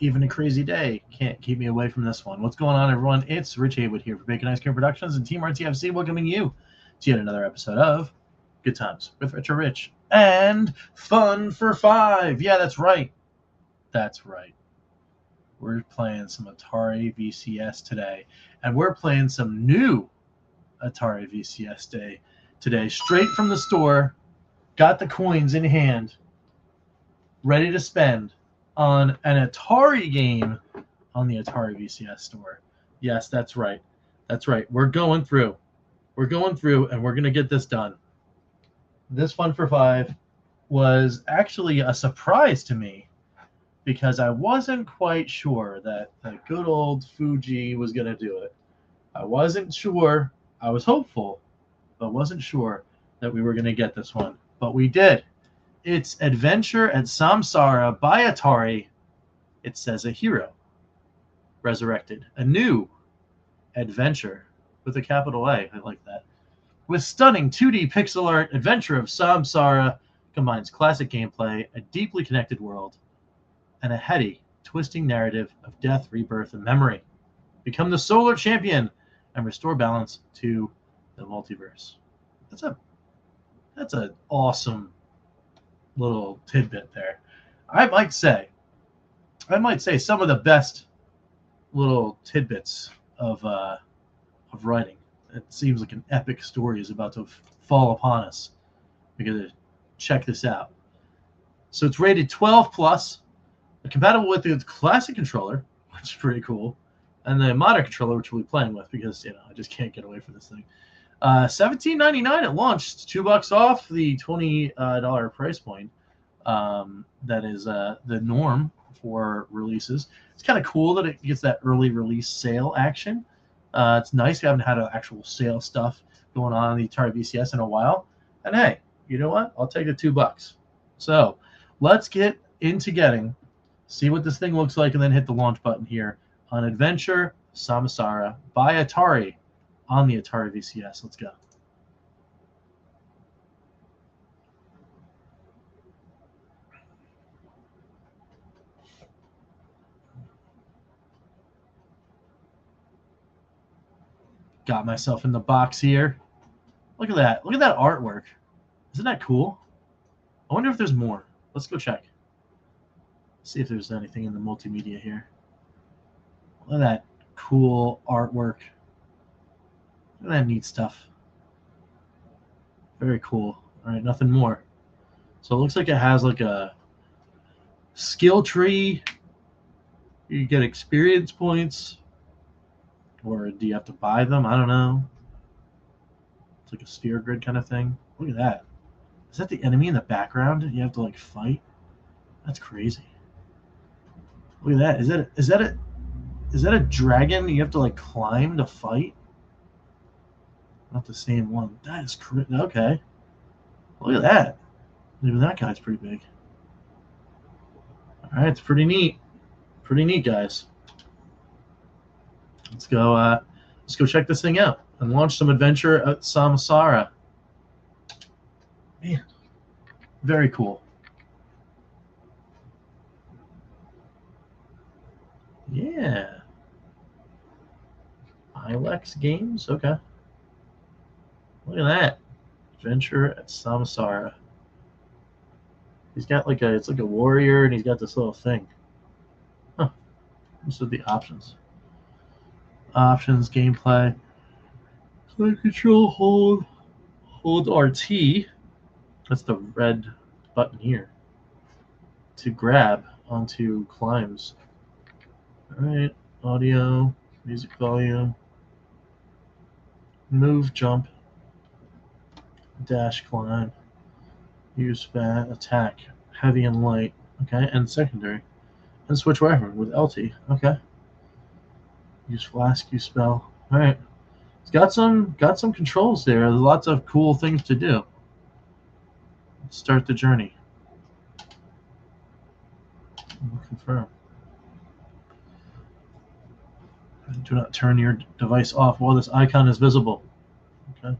Even a crazy day can't keep me away from this one. What's going on, everyone? It's Rich Haywood here for Bacon Ice Cream Productions and Team RTFC, welcoming you to yet another episode of Good Times with Retro Rich and Fun for Five. Yeah, that's right. That's right. We're playing some Atari VCS today, and we're playing some new Atari VCS today, straight from the store. Got the coins in hand, ready to spend on an Atari game on the Atari VCS Store. Yes, that's right. That's right. We're going through, and we're going to get this done. This Fun for Five was actually a surprise to me because I wasn't quite sure that the good old Fuji was going to do it. I wasn't sure. I was hopeful, but wasn't sure that we were going to get this one. But we did. It's Adventure at Samsara by Atari. It says a hero resurrected. A new adventure with a capital A. I like that. With stunning 2D pixel art, Adventure of Samsara combines classic gameplay, a deeply connected world, and a heady, twisting narrative of death, rebirth, and memory. Become the solar champion and restore balance to the multiverse. That's an awesome little tidbit there. I might say some of the best little tidbits of writing. It seems like an epic story is about to fall upon us. We got to check this out. So it's rated 12 plus, compatible with the classic controller, which is pretty cool, and the modern controller, which we'll be playing with because I just can't get away from this thing. $17.99 at launch. It's $2 off the $20 price point. That is the norm for releases. It's kind of cool that it gets that early release sale action. It's nice. We haven't had actual sale stuff going on the Atari VCS in a while. And hey, you know what? I'll take the $2. So let's get into see what this thing looks like, and then hit the launch button here on Adventure Samsara by Atari on the Atari VCS. Let's go. Got myself in the box here. Look at that. Look at that artwork. Isn't that cool? I wonder if there's more. Let's go check. See if there's anything in the multimedia here. Look at that cool artwork. Look at that neat stuff. Very cool. All right, nothing more. So it looks like it has like a skill tree. You get experience points. Or do you have to buy them? I don't know. It's like a sphere grid kind of thing. Look at that. Is that the enemy in the background you have to like fight? That's crazy. Look at that. Is that a dragon you have to like climb to fight? Not the same one. That is crazy. Okay. Look at that. Even that guy's pretty big. All right, it's pretty neat. Pretty neat, guys. Let's go check this thing out and launch some Adventure at Samsara. Man, very cool. Yeah. Ilex Games? Okay. Look at that. Adventure at Samsara. He's got it's like a warrior, and he's got this little thing. Huh. These are the options. Options, gameplay. Select control, hold RT. That's the red button here. To grab onto climbs. Alright, audio, music volume, move, jump, dash, climb, use spat, attack, heavy and light, okay, and secondary, and switch weapon with LT, okay. Use flask, use spell, alright. It's got some controls there. There's lots of cool things to do. Let's start the journey. Confirm. Do not turn your device off while this icon is visible. Okay.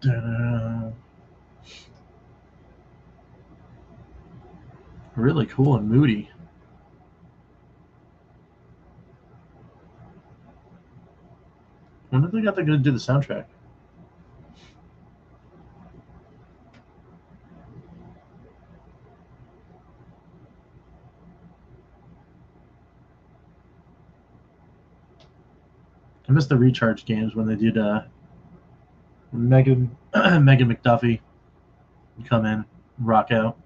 Da-da. Really cool and moody. I wonder if they got to do the soundtrack. I miss the Recharge games when they did Megan McDuffie would come in, rock out.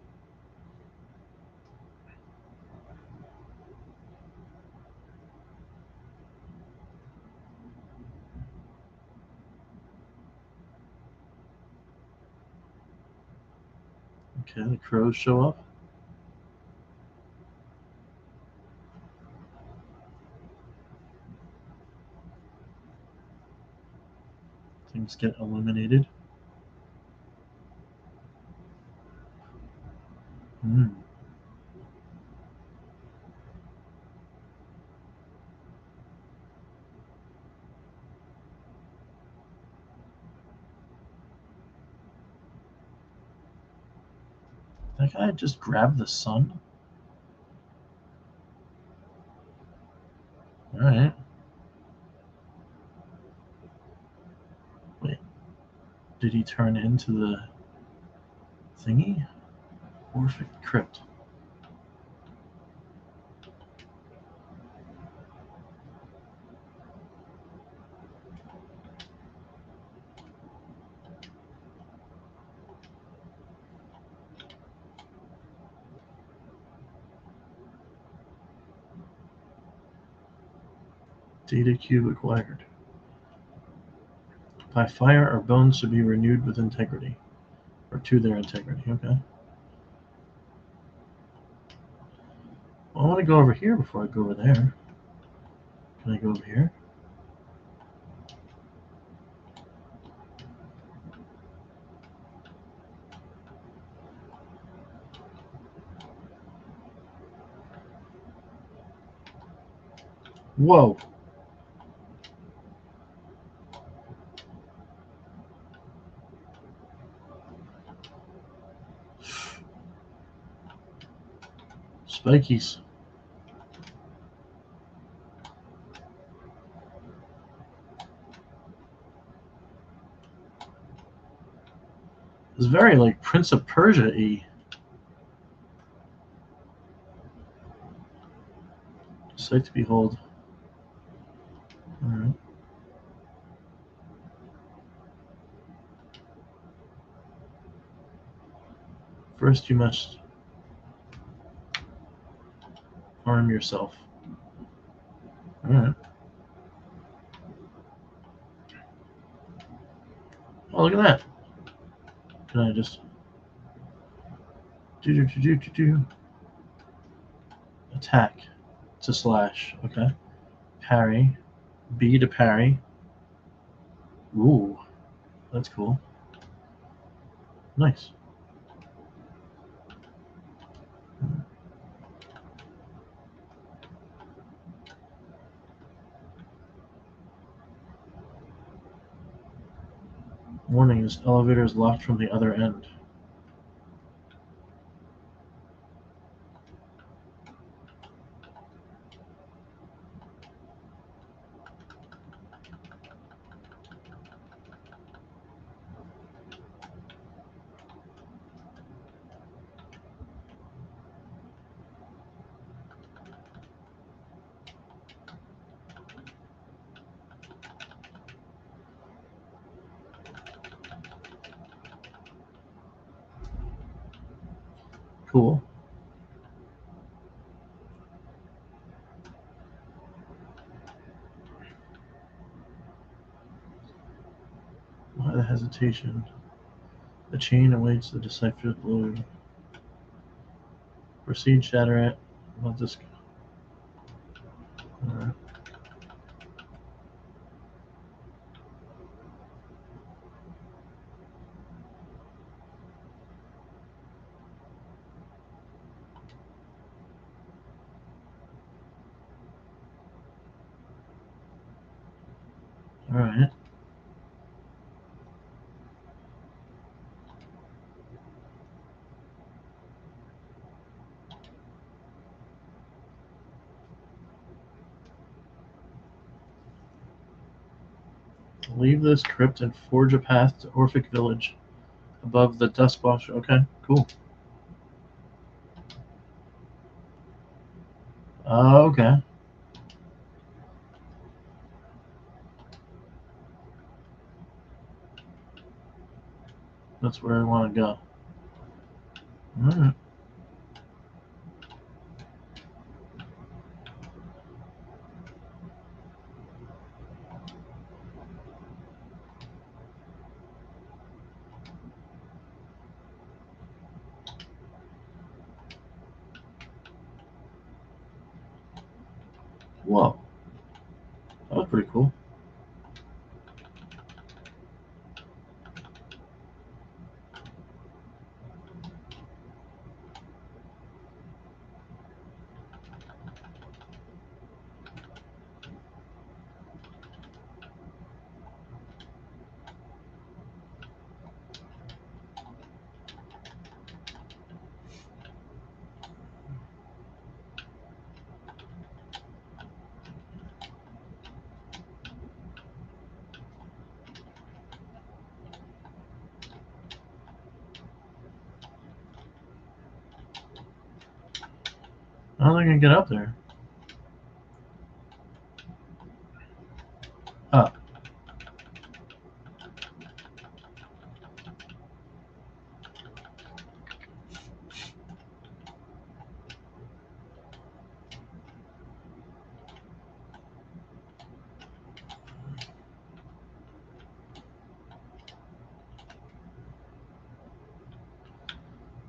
Okay, the crows show up. Things get illuminated. That guy just grabbed the sun? Alright. Wait. Did he turn into the thingy? Orphic Crypt. Data cube acquired. By fire, our bones should be renewed with integrity. Or to their integrity, okay. Well, I want to go over here before I go over there. Can I go over here? Whoa. Spikies. It's very like Prince of Persia-y. Sight to behold. Alright. First you must arm yourself. Alright. Oh, look at that. Can I just do attack to slash, okay. Parry. B to parry. Ooh, that's cool. Nice. Warning, this elevator is locked from the other end. Cool. Why the hesitation? The chain awaits the deciphered blow. Proceed, shatter it. Let this go. Alright. Alright. Leave this crypt and forge a path to Orphic Village above the Dust Boss. Okay, cool. Okay. That's where I want to go. Alright. Whoa. That was pretty cool. I don't think I can get up there. Oh.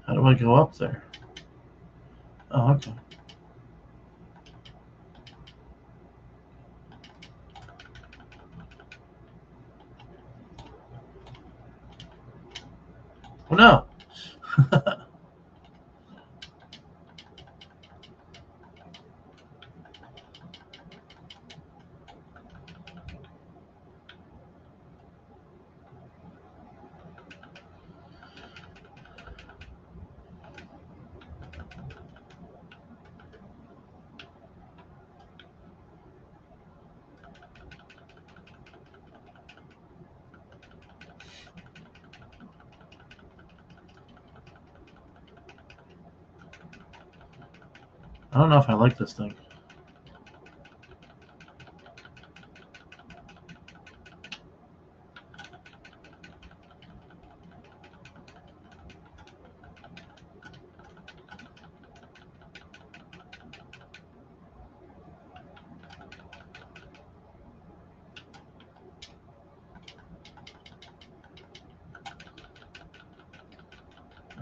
How do I go up there? Oh, okay. Oh no! I don't know if I like this thing.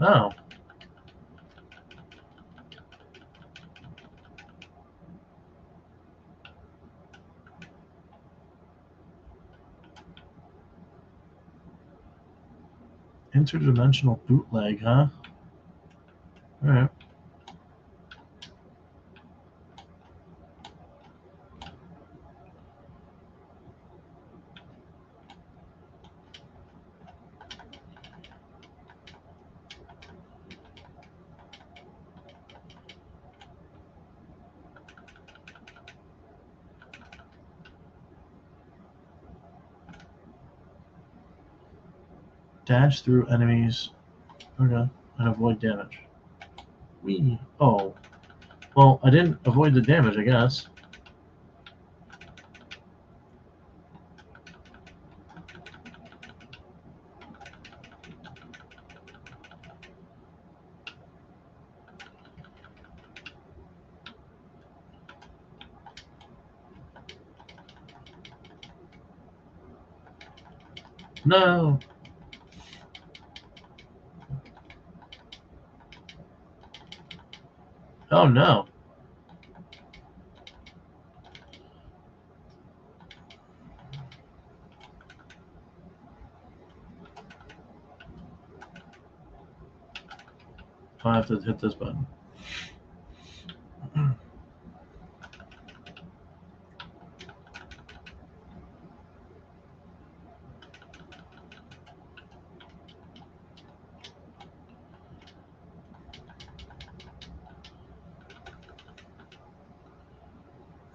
Oh. Interdimensional bootleg, huh? Alright. Dash through enemies. Okay. And avoid damage. Wee. Oh. Well, I didn't avoid the damage, I guess. No! Oh no! I have to hit this button.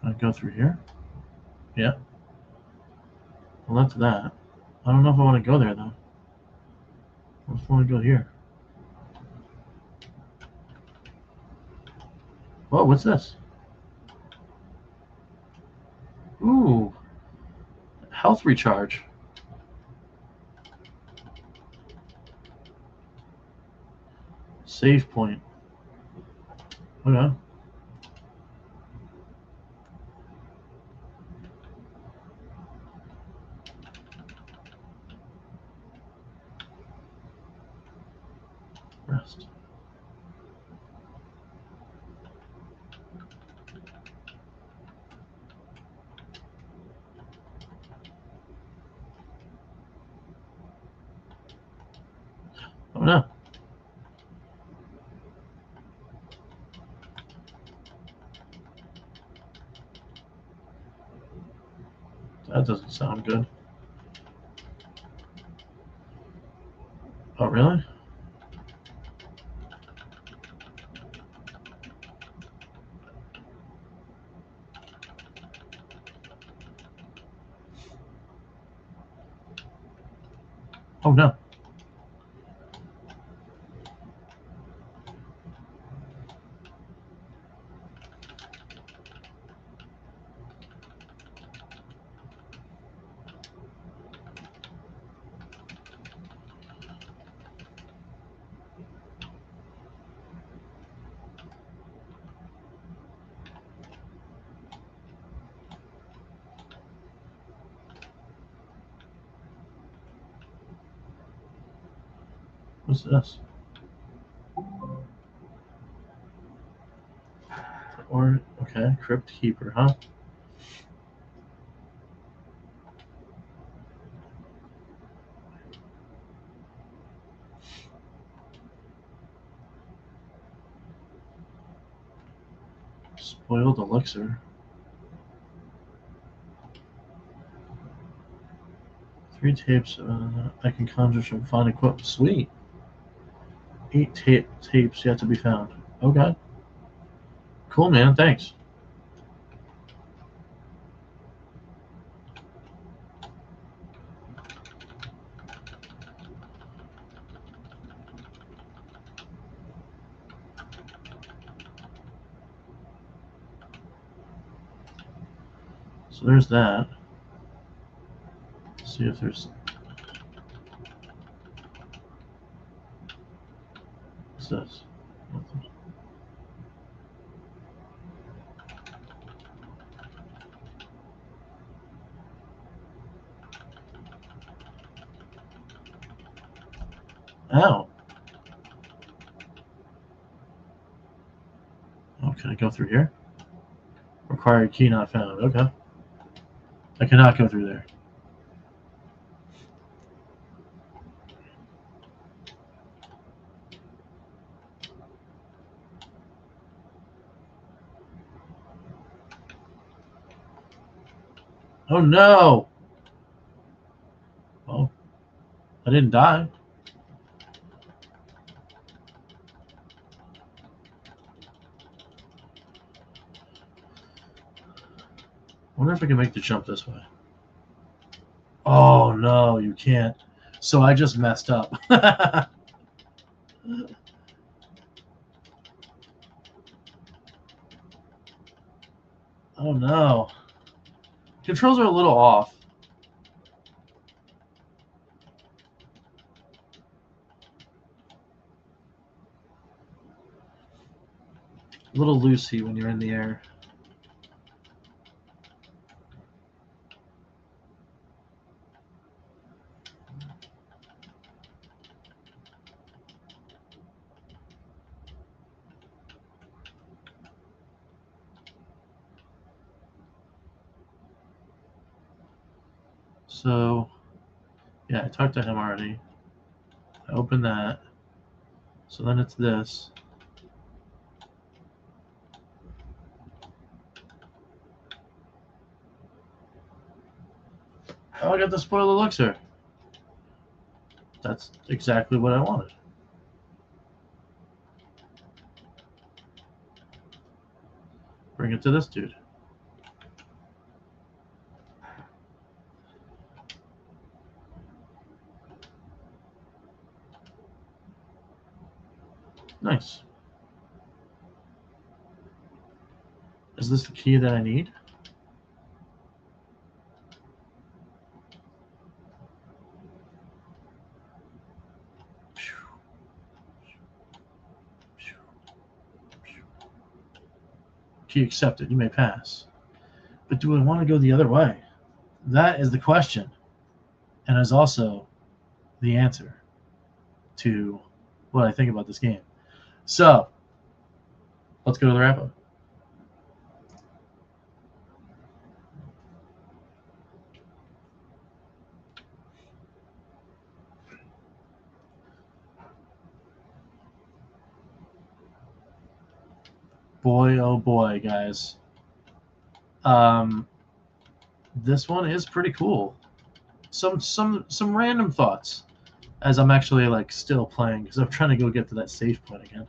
I go through here? Yeah. Well, that's that. I don't know if I want to go there, though. I just want to go here. Whoa, what's this? Ooh. Health recharge. Save point. Okay. Rest. Oh no. That doesn't sound good. Oh, really? Oh no. What's this? Or, okay, Crypt Keeper, huh? Spoiled elixir. 3 tapes I can conjure from fine equipment. Sweet. 8 tapes yet to be found. Okay. Cool, man. Thanks. So there's that. Let's see if there's... What's this? Ow. Oh, can I go through here? Required key not found. Okay. I cannot go through there. Oh no! Oh, I didn't die. I wonder if I can make the jump this way. Oh no, you can't. So I just messed up. Oh no. Controls are a little off. A little loosey when you're in the air. So, yeah, I talked to him already. I opened that. So then it's this. Oh, I got the spoiled elixir. That's exactly what I wanted. Bring it to this dude. Nice. Is this the key that I need? Key accepted. You may pass. But do I want to go the other way? That is the question. And is also the answer to what I think about this game. So, let's go to the wrap-up. Boy, oh boy, guys. This one is pretty cool. Some random thoughts as I'm actually like still playing because I'm trying to go get to that save point again.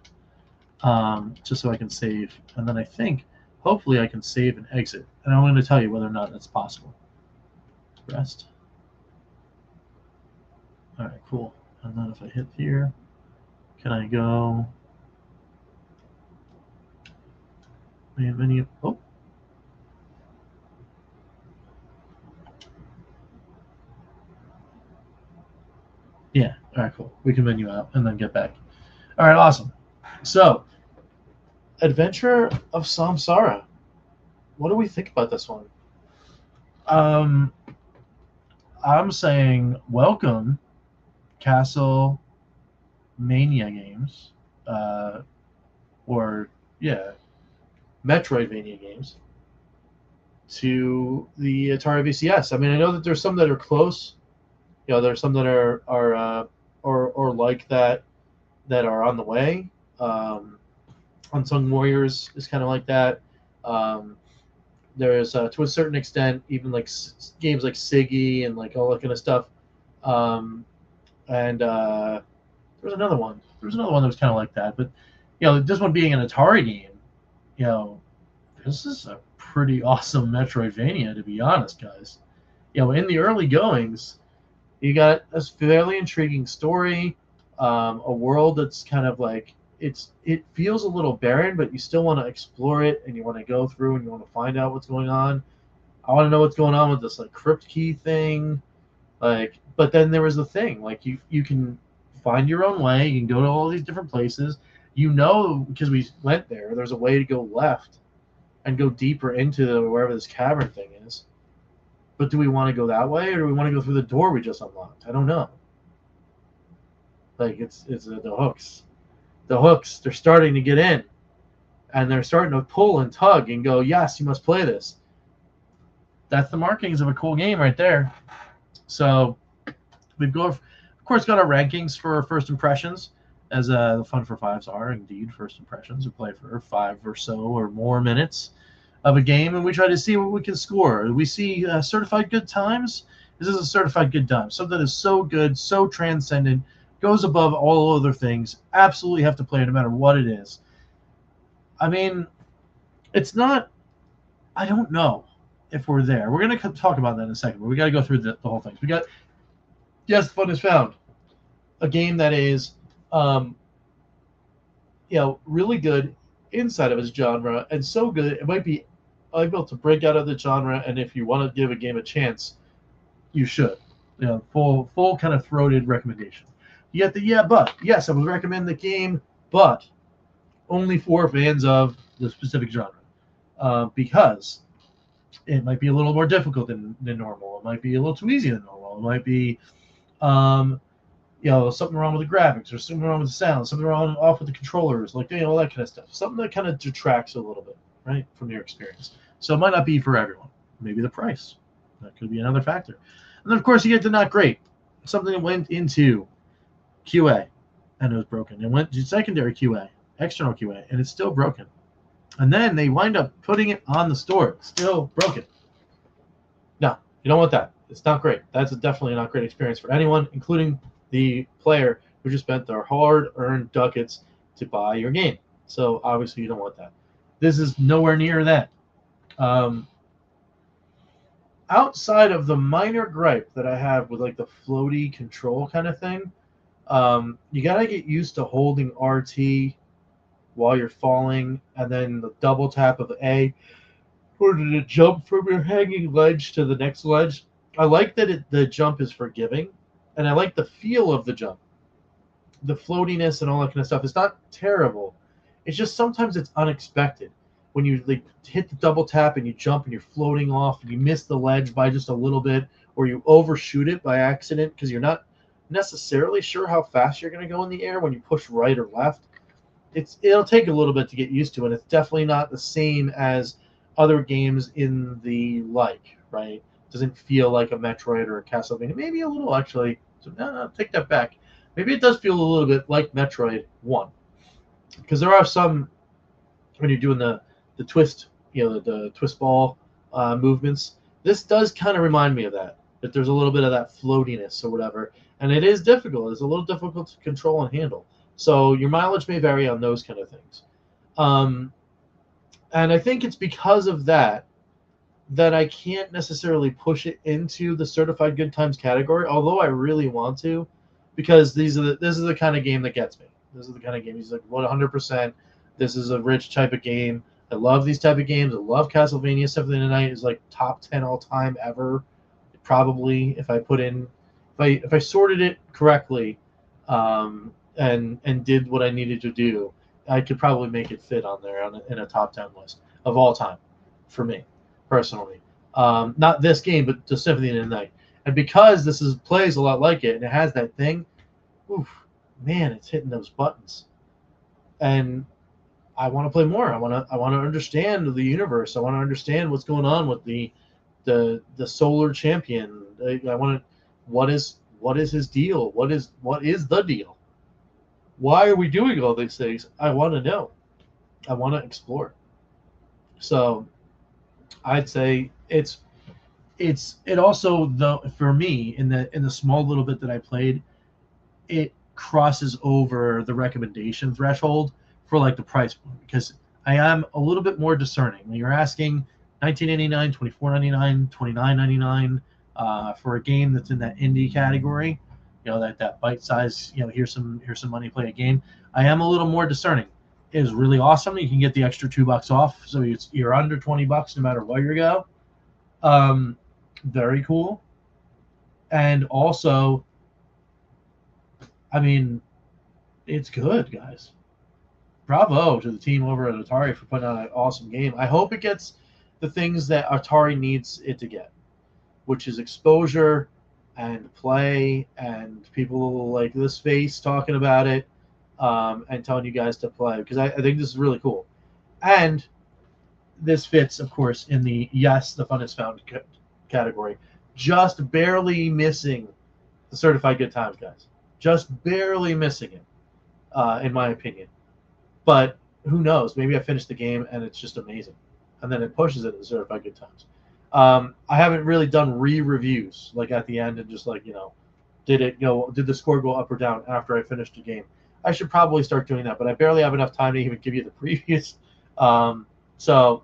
Just so I can save, and then I think hopefully I can save and exit. And I'm going to tell you whether or not that's possible. Rest. All right, cool. And then if I hit here, can I go? Main menu. Oh. Yeah. All right, cool. We can menu out and then get back. All right, awesome. So, Adventure of Samsara. What do we think about this one? I'm saying welcome, Castle Mania games, or yeah, MetroidVania games to the Atari VCS. I mean, I know that there's some that are close. You know, there's some that are or like that are on the way. Unsung Warriors is kind of like that. There's to a certain extent even like games like Siggy and like all that kind of stuff. And there was another one. There was another one that was kind of like that. But you know, this one being an Atari game, you know, this is a pretty awesome Metroidvania, to be honest, guys. You know, in the early goings, you got a fairly intriguing story, a world that's kind of like it feels a little barren, but you still want to explore it and you want to go through and you want to find out what's going on. I want to know what's going on with this like crypt key thing, like. But then there was the thing, like you can find your own way. You can go to all these different places. You know, because we went there. There's a way to go left and go deeper into wherever this cavern thing is. But do we want to go that way, or do we want to go through the door we just unlocked? I don't know. Like it's the hooks. The hooks, they're starting to get in, and they're starting to pull and tug and go, yes, you must play this. That's the markings of a cool game right there. So we've of course got our rankings for first impressions, as the Fun for Fives are indeed first impressions. We play for 5 or so or more minutes of a game, and we try to see what we can score. We see certified good times. This is a certified good time. Something that is so good, so transcendent, goes above all other things. Absolutely have to play it no matter what it is. I mean, it's not. I don't know if we're there. We're going to talk about that in a second, but we got to go through the whole thing. We got Yes, Fun is Found, a game that is, you know, really good inside of its genre, and so good it might be able to break out of the genre. And if you want to give a game a chance, you should. You know, full kind of throated recommendation. You get the but yes, I would recommend the game, but only for fans of the specific genre, because it might be a little more difficult than normal. It might be a little too easy than normal. It might be, you know, something wrong with the graphics, or something wrong with the sound, something wrong off with the controllers, like, you know, all that kind of stuff. Something that kind of detracts a little bit, right, from your experience. So it might not be for everyone. Maybe the price. That could be another factor. And then, of course, you get the not great. Something that went into QA and it was broken. It went to secondary QA, external QA, and it's still broken. And then they wind up putting it on the store. It's still broken. No, you don't want that. It's not great. That's definitely not great experience for anyone, including the player who just spent their hard-earned ducats to buy your game. So obviously you don't want that. This is nowhere near that. Outside of the minor gripe that I have with like the floaty control kind of thing, you gotta get used to holding RT while you're falling, and then the double tap of A or to jump from your hanging ledge to the next ledge. I like that the jump is forgiving, and I like the feel of the jump, the floatiness and all that kind of stuff. It's not terrible. It's just sometimes it's unexpected when you like hit the double tap and you jump and you're floating off and you miss the ledge by just a little bit, or you overshoot it by accident because you're not necessarily sure how fast you're going to go in the air when you push right or left. It'll take a little bit to get used to, and it's definitely not the same as other games in the like, right? It doesn't feel like a Metroid or a Castlevania. Maybe a little, actually. So, no, take that back. Maybe it does feel a little bit like Metroid 1. Because there are some, when you're doing the twist, the twist ball movements, this does kind of remind me of that there's a little bit of that floatiness or whatever. And it is difficult. It's a little difficult to control and handle. So your mileage may vary on those kind of things. And I think it's because of that I can't necessarily push it into the certified good times category, although I really want to, because this is the kind of game that gets me. This is the kind of game. He's like, 100%. This is a rich type of game. I love these type of games. I love Castlevania. Symphony of the Night is like top 10 all time ever. Probably, if I sorted it correctly, and did what I needed to do, I could probably make it fit on there in a top 10 list of all time for me, personally. Not this game, but the Symphony of the Night. And because plays a lot like it, and it has that thing, oof, man, it's hitting those buttons. And I want to play more. I want to understand the universe. I want to understand what's going on with the Solar Champion. I want to. What is his deal? What is the deal? Why are we doing all these things? I want to know. I want to explore. So, I'd say it also, though, for me, in the small little bit that I played, it crosses over the recommendation threshold for like the price point, because I am a little bit more discerning. When you're asking $19.99, $24.99, $29.99 for a game that's in that indie category, that bite size, here's some money, play a game. I am a little more discerning. It is really awesome. You can get the extra $2 off, so you're under $20 no matter where you go. Very cool. And also, I mean, it's good, guys. Bravo to the team over at Atari for putting out an awesome game. I hope it gets the things that Atari needs it to get, which is exposure and play and people like this face talking about it, and telling you guys to play, because I think this is really cool. And this fits, of course, in the fun is found category. Just barely missing the certified good times, guys. Just barely missing it, in my opinion. But who knows? Maybe I finished the game and it's just amazing, and then it pushes it to certified good times. I haven't really done re-reviews like at the end and just like, did the score go up or down after I finished the game? I should probably start doing that, but I barely have enough time to even give you the previews. So,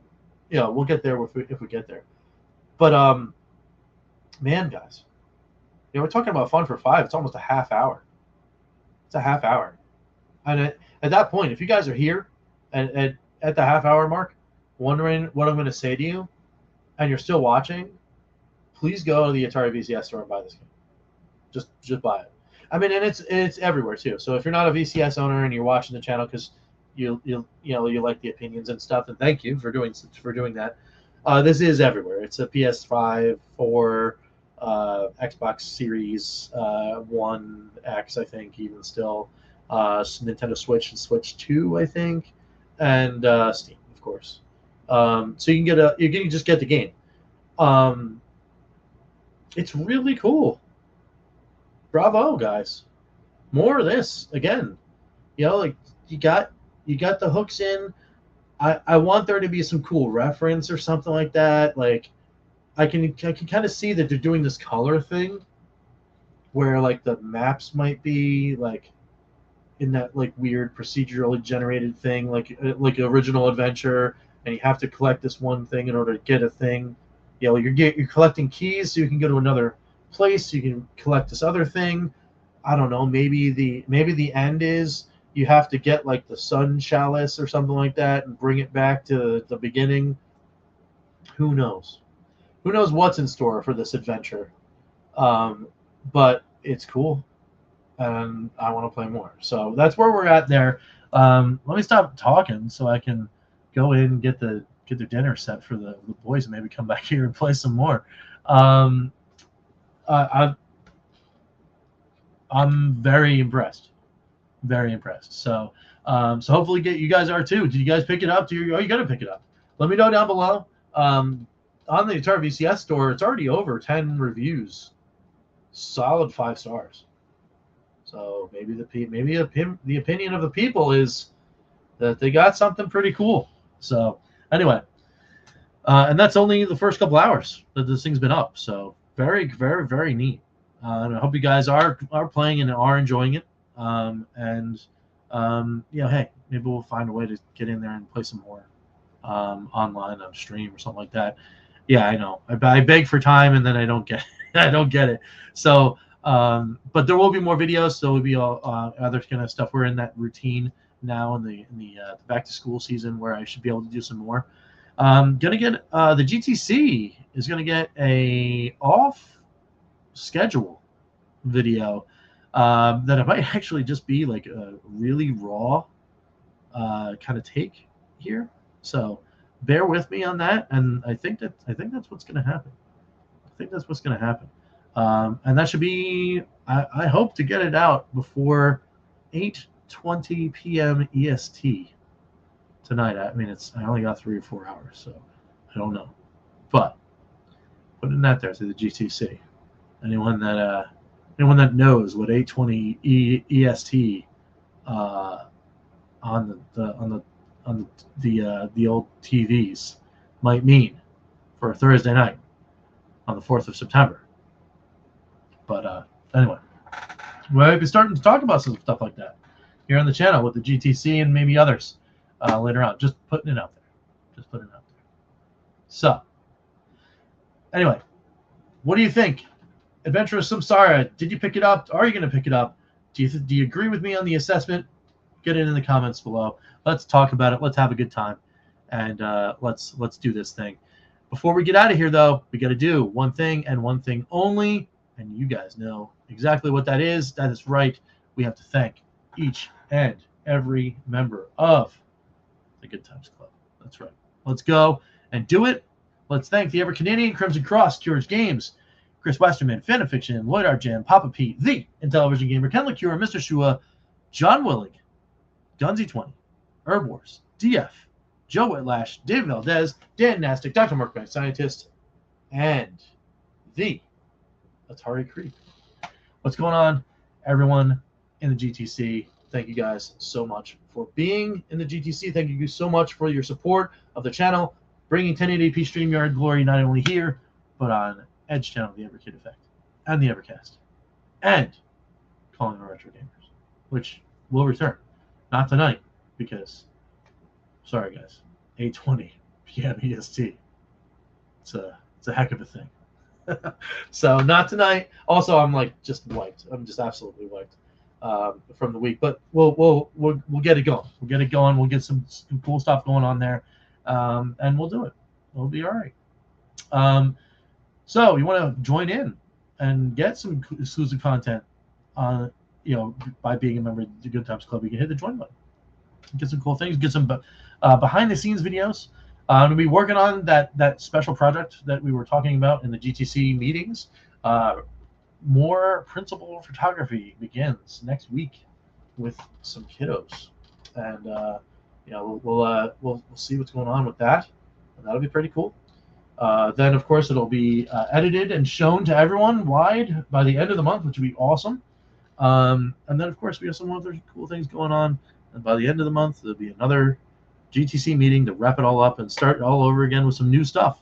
we'll get there if we get there. But man, guys, we're talking about fun for 5. It's almost a half hour. It's a half hour, and at that point, if you guys are here and at the half hour mark, wondering what I'm going to say to you, and you're still watching, please go to the Atari VCS store and buy this game. Just buy it. I mean, and it's everywhere too. So if you're not a VCS owner and you're watching the channel because you like the opinions and stuff, and thank you for doing that. This is everywhere. It's a PS5, 4, Xbox Series 1 X, I think, even still, Nintendo Switch and Switch 2, I think, and Steam, of course. So you can just get the game. It's really cool. Bravo, guys. More of this again. Like you got the hooks in. I want there to be some cool reference or something like that. Like I can kind of see that they're doing this color thing where like the maps might be like in that like weird procedurally generated thing, like original adventure, and you have to collect this one thing in order to get a thing. You're collecting keys so you can go to another place, so you can collect this other thing. I don't know. Maybe the end is you have to get like the sun chalice or something like that and bring it back to the beginning. Who knows? Who knows what's in store for this adventure? But it's cool, and I want to play more. So that's where we're at there. Let me stop talking so I can go in and get their dinner set for the boys and maybe come back here and play some more. I'm very impressed. Very impressed. So so hopefully you guys are too. Did you guys pick it up? Are you going to pick it up? Let me know down below. On the Atari VCS store, it's already over 10 reviews. Solid 5 stars. So maybe the opinion of the people is that they got something pretty cool. So anyway, and that's only the first couple hours that this thing's been up. So very, very, very neat. And I hope you guys are playing and are enjoying it. Hey, maybe we'll find a way to get in there and play some more online on stream or something like that. Yeah, I know. I beg for time and then I don't get it. So, but there will be more videos. There will be all other kind of stuff. We're in that routine now in the back to school season where I should be able to do some more. Gonna get the GTC is gonna get a off schedule video that it might actually just be like a really raw kind of take here. So bear with me on that, and I think that's what's gonna happen. I think that's what's gonna happen. And that should be, I hope to get it out before 8:20 p.m. EST tonight. I mean, I only got 3 or 4 hours, so I don't know. But putting that there to the GTC. Anyone that knows what 8:20 EST on the old TVs might mean for a Thursday night on the 4th of September. But anyway, we'll be starting to talk about some stuff like that here on the channel with the GTC and maybe others later on. Just putting it out there. So, anyway, what do you think? Adventure of Samsara, did you pick it up? Are you going to pick it up? Do you agree with me on the assessment? Get it in the comments below. Let's talk about it. Let's have a good time, and let's do this thing. Before we get out of here, though, we got to do one thing and one thing only. And you guys know exactly what that is. That is right. We have to thank each and every member of the Good Times Club. That's right. Let's go and do it. Let's thank the EverCanadian, Crimson Cross, George Games, Chris Westerman, Fanifiction, Lloyd R. Jam, Papa Pete, The Intellivision Gamer, Ken LaCure, Mr. Shua, John Willig, Gunzy20, Herb Wars, DF, Joe Whitlash, David Valdez, Dan Nastic, Dr. Mark Bank Scientist, and the Atari Creep. What's going on, everyone in the GTC? Thank you guys so much for being in the GTC. Thank you so much for your support of the channel, bringing 1080p StreamYard glory not only here, but on Edge channel, the EverKid Effect, and the Evercast, and Calling the Retro Gamers, which will return. Not tonight, because, sorry guys, 8:20 p.m. EST. It's a heck of a thing. So not tonight. Also, I'm like just wiped. I'm just absolutely wiped from the week. But we'll get it going. We'll get it going. We'll get some cool stuff going on there, and we'll do it. We'll be all right. So you want to join in and get some exclusive content by being a member of the Good Times Club. You can hit the join button. Get some cool things. Get some behind the scenes videos. I'm going to be working on that special project that we were talking about in the GTC meetings. More principal photography begins next week with some kiddos, and we'll see what's going on with that. And that'll be pretty cool. Then of course it'll be edited and shown to everyone wide by the end of the month, which will be awesome. And then of course we have some other cool things going on. And by the end of the month there'll be another GTC meeting to wrap it all up and start all over again with some new stuff.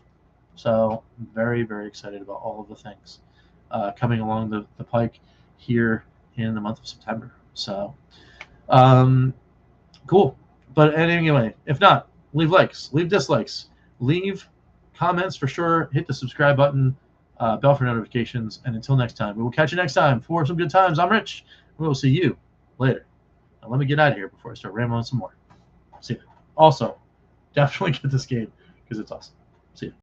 So I'm very, very excited about all of the things coming along the pike here in the month of September. So cool. But anyway, if not, leave likes, leave dislikes, leave comments for sure, hit the subscribe button, bell for notifications, and until next time, we will catch you next time for some good times. I'm Rich. We will see you later. Now let me get out of here before I start rambling some more. See ya. Also, definitely get this game because it's awesome. See ya.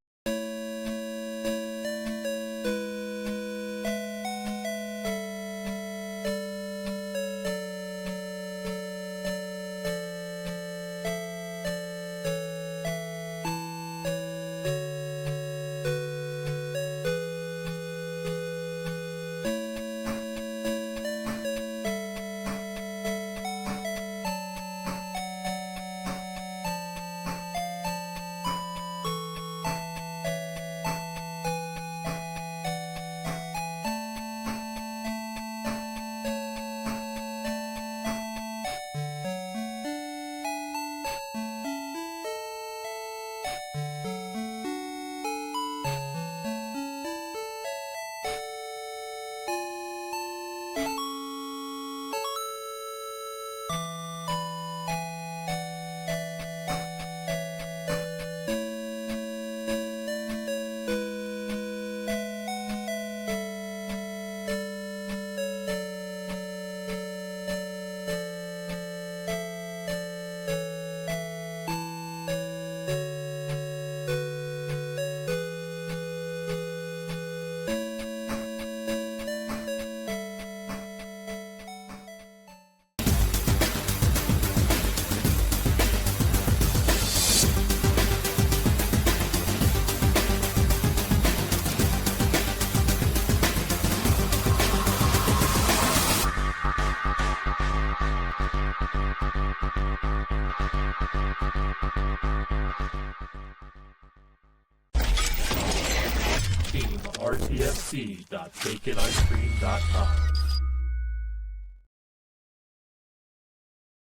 RTFC.baconicecream.com